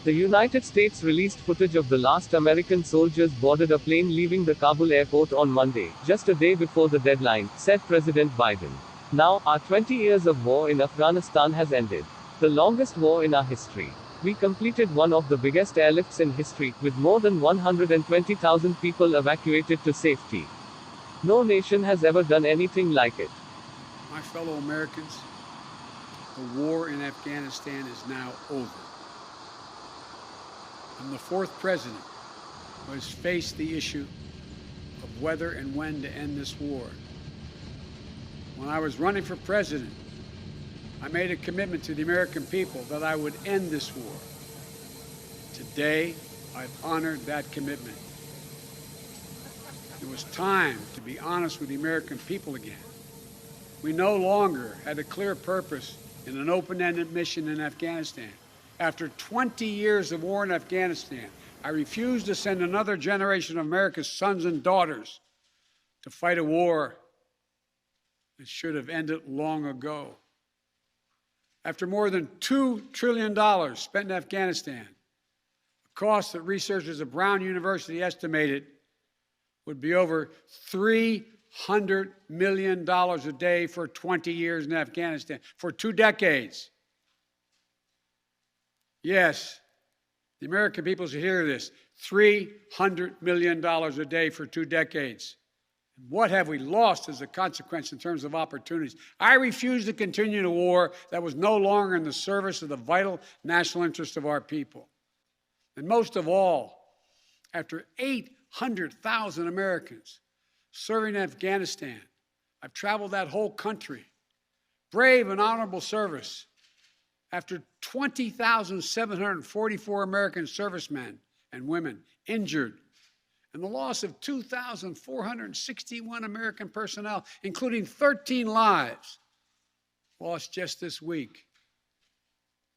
The United States released footage of the last American soldiers boarded a plane leaving the Kabul airport on Monday, just a day before the deadline, said President Biden. Now, our 20 years of war in Afghanistan has ended. The longest war in our history. We completed one of the biggest airlifts in history, with more than 120,000 people evacuated to safety. No nation has ever done anything like it. My fellow Americans, the war in Afghanistan is now over. I'm the fourth president who has faced the issue of whether and when to end this war. When I was running for president, I made a commitment to the American people that I would end this war. Today, I've honored that commitment. It was time to be honest with the American people again. We no longer had a clear purpose in an open-ended mission in Afghanistan. After 20 years of war in Afghanistan, I refuse to send another generation of America's sons and daughters to fight a war that should have ended long ago. After more than $2 trillion spent in Afghanistan, a cost that researchers at Brown University estimated would be over $300 million a day for 20 years in Afghanistan, for 2 decades. Yes, the American people should hear this. $300 million a day for 2 decades. What have we lost as a consequence in terms of opportunities? I refuse to continue a war that was no longer in the service of the vital national interest of our people. And most of all, after 800,000 Americans serving in Afghanistan, I've traveled that whole country. Brave and honorable service. After 20,744 American servicemen and women injured, and the loss of 2,461 American personnel, including 13 lives, lost just this week,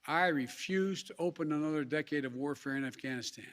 I refuse to open another decade of warfare in Afghanistan.